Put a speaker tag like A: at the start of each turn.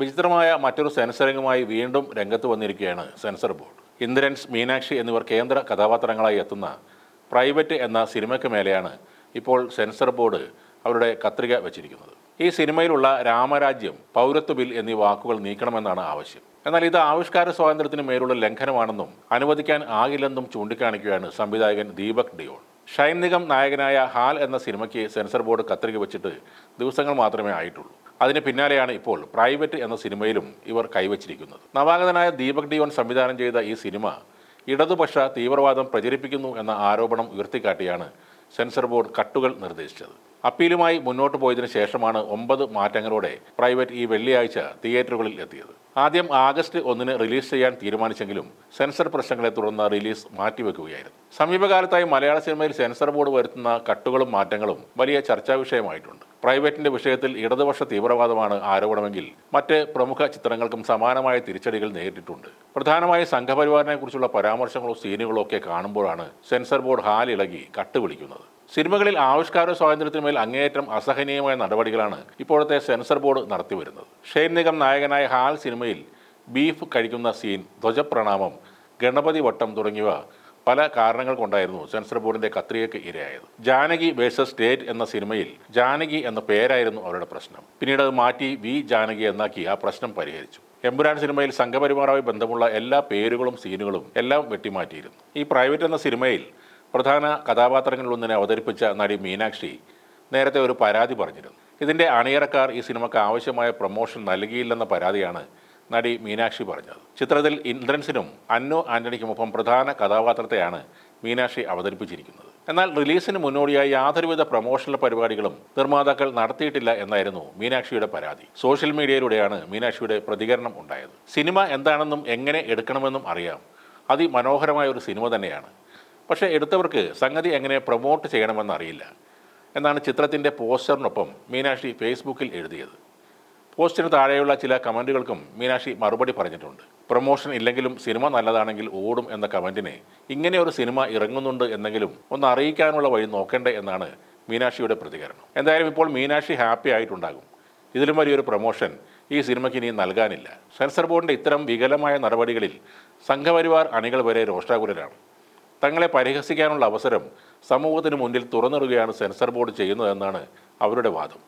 A: വിചിത്രമായ മറ്റൊരു സെൻസറിങ്ങുമായി വീണ്ടും രംഗത്ത് വന്നിരിക്കുകയാണ് സെൻസർ ബോർഡ്. ഇന്ദ്രൻസ്, മീനാക്ഷി എന്നിവർ കേന്ദ്ര കഥാപാത്രങ്ങളായി എത്തുന്ന പ്രൈവറ്റ് എന്ന സിനിമയ്ക്ക് മേലെയാണ് ഇപ്പോൾ സെൻസർ ബോർഡ് അവരുടെ കത്രിക വെച്ചിരിക്കുന്നത്. ഈ സിനിമയിലുള്ള രാമരാജ്യം, പൗരത്വ ബിൽ എന്നീ വാക്കുകൾ നീക്കണമെന്നാണ് ആവശ്യം. എന്നാൽ ഇത് ആവിഷ്കാര സ്വാതന്ത്ര്യത്തിന് മേലുള്ള ലംഘനമാണെന്നും അനുവദിക്കാൻ ആകില്ലെന്നും ചൂണ്ടിക്കാണിക്കുകയാണ് സംവിധായകൻ ദീപക് ഡിയോൺ. ഷൈൻ നിഗം നായകനായ ഹാൽ എന്ന സിനിമയ്ക്ക് സെൻസർ ബോർഡ് കത്രിക വെച്ചിട്ട് ദിവസങ്ങൾ മാത്രമേ ആയിട്ടുള്ളൂ. അതിന് പിന്നാലെയാണ് ഇപ്പോൾ പ്രൈവറ്റ് എന്ന സിനിമയിലും ഇവർ കൈവച്ചിരിക്കുന്നത്. നവാഗതനായ ദീപക് ഡിയോൺ സംവിധാനം ചെയ്ത ഈ സിനിമ ഇടതുപക്ഷ തീവ്രവാദം പ്രചരിപ്പിക്കുന്നു എന്ന ആരോപണം ഉയർത്തിക്കാട്ടിയാണ് സെൻസർ ബോർഡ് കട്ടുകൾ നിർദ്ദേശിച്ചത്. അപ്പീലുമായി മുന്നോട്ട് പോയതിനു ശേഷമാണ് 9 മാറ്റങ്ങളോടെ പ്രൈവറ്റ് ഈ വെള്ളിയാഴ്ച തിയേറ്ററുകളിൽ എത്തിയത്. ആദ്യം ആഗസ്റ്റ് 1 റിലീസ് ചെയ്യാൻ തീരുമാനിച്ചെങ്കിലും സെൻസർ പ്രശ്നങ്ങളെ തുടർന്ന് റിലീസ് മാറ്റിവെക്കുകയായിരുന്നു. സമീപകാലത്തായി മലയാള സിനിമയിൽ സെൻസർ ബോർഡ് വരുത്തുന്ന കട്ടുകളും മാറ്റങ്ങളും വലിയ ചർച്ചാ വിഷയമായിട്ടുണ്ട്. പ്രൈവറ്റിന്റെ വിഷയത്തിൽ ഇടതുപക്ഷ തീവ്രവാദമാണ് ആരോപണമെങ്കിൽ മറ്റ് പ്രമുഖ ചിത്രങ്ങൾക്കും സമാനമായ തിരിച്ചടികൾ നേരിട്ടിട്ടുണ്ട്. പ്രധാനമായും സംഘപരിവാറിനെ കുറിച്ചുള്ള പരാമർശങ്ങളോ സീനുകളോ ഒക്കെ കാണുമ്പോഴാണ് സെൻസർ ബോർഡ് ഹാലിളകി കട്ടുപിടിക്കുന്നത്. സിനിമകളിൽ ആവിഷ്കാര സ്വാതന്ത്ര്യത്തിന്മേൽ അങ്ങേയറ്റം അസഹനീയമായ നടപടികളാണ് ഇപ്പോഴത്തെ സെൻസർ ബോർഡ് നടത്തിവരുന്നത്. ഷൈൻ നിഗം നായകനായ ഹാൽ സിനിമയിൽ ബീഫ് കഴിക്കുന്ന സീൻ, ധ്വജപ്രണാമം, ഗണപതി വട്ടം തുടങ്ങിയവ പല കാരണങ്ങൾ കൊണ്ടായിരുന്നു സെൻസർ ബോർഡിന്റെ കത്രികയ്ക്ക് ഇരയായത്. ജാനകി വേഴ്സസ് സ്റ്റേറ്റ് എന്ന സിനിമയിൽ ജാനകി എന്ന പേരായിരുന്നു അവരുടെ പ്രശ്നം. പിന്നീട് അത് മാറ്റി വി ജാനകി എന്നാക്കി ആ പ്രശ്നം പരിഹരിച്ചു. എമ്പുരാൻ സിനിമയിൽ സംഘപരിവാറുമായി ബന്ധമുള്ള എല്ലാ പേരുകളും സീനുകളും എല്ലാം വെട്ടിമാറ്റിയിരുന്നു. ഈ പ്രൈവറ്റ് എന്ന സിനിമയിൽ പ്രധാന കഥാപാത്രങ്ങളിലൊന്നിനെ അവതരിപ്പിച്ച നടി മീനാക്ഷി നേരത്തെ ഒരു പരാതി പറഞ്ഞിരുന്നു. ഇതിൻ്റെ അണിയറക്കാർ ഈ സിനിമയ്ക്ക് ആവശ്യമായ പ്രൊമോഷൻ നൽകിയില്ലെന്ന പരാതിയാണ് നടി മീനാക്ഷി പറഞ്ഞത്. ചിത്രത്തിൽ ഇന്ദ്രൻസിനും അന്നു ആന്റണിക്കുമൊപ്പം പ്രധാന കഥാപാത്രത്തെയാണ് മീനാക്ഷി അവതരിപ്പിച്ചിരിക്കുന്നത്. എന്നാൽ റിലീസിന് മുന്നോടിയായി യാതൊരുവിധ പ്രൊമോഷണൽ പരിപാടികളും നിർമ്മാതാക്കൾ നടത്തിയിട്ടില്ല എന്നായിരുന്നു മീനാക്ഷിയുടെ പരാതി. സോഷ്യൽ മീഡിയയിലൂടെയാണ് മീനാക്ഷിയുടെ പ്രതികരണം ഉണ്ടായത്. സിനിമ എന്താണെന്നും എങ്ങനെ എടുക്കണമെന്നും അറിയാം. അതിമനോഹരമായ ഒരു സിനിമ തന്നെയാണ്. പക്ഷേ എടുത്തവർക്ക് സംഗതി എങ്ങനെ പ്രൊമോട്ട് ചെയ്യണമെന്നറിയില്ല എന്നാണ് ചിത്രത്തിൻ്റെ പോസ്റ്ററിനൊപ്പം മീനാക്ഷി ഫേസ്ബുക്കിൽ എഴുതിയത്. പോസ്റ്റിന് താഴെയുള്ള ചില കമൻറ്റുകൾക്കും മീനാക്ഷി മറുപടി പറഞ്ഞിട്ടുണ്ട്. പ്രൊമോഷൻ ഇല്ലെങ്കിലും സിനിമ നല്ലതാണെങ്കിൽ ഓടും എന്ന കമൻറ്റിനെ ഇങ്ങനെ ഒരു സിനിമ ഇറങ്ങുന്നുണ്ട് എന്നെങ്കിലും ഒന്ന് അറിയിക്കാനുള്ള വഴി നോക്കണ്ടേ എന്നാണ് മീനാക്ഷിയുടെ പ്രതികരണം. എന്തായാലും ഇപ്പോൾ മീനാക്ഷി ഹാപ്പി ആയിട്ടുണ്ടാകും. ഇതിലും വലിയൊരു പ്രൊമോഷൻ ഈ സിനിമയ്ക്ക് ഇനി നൽകാനില്ല. സെൻസർ ബോർഡിൻ്റെ ഇത്തരം വികലമായ നടപടികളിൽ സംഘപരിവാർ അണികൾ വരെ രോഷാകുലരാണ്. തങ്ങളെ പരിഹസിക്കാനുള്ള അവസരം സമൂഹത്തിന് മുന്നിൽ തുറന്നിടുകയാണ് സെൻസർ ബോർഡ് ചെയ്യുന്നതെന്നാണ് അവരുടെ വാദം.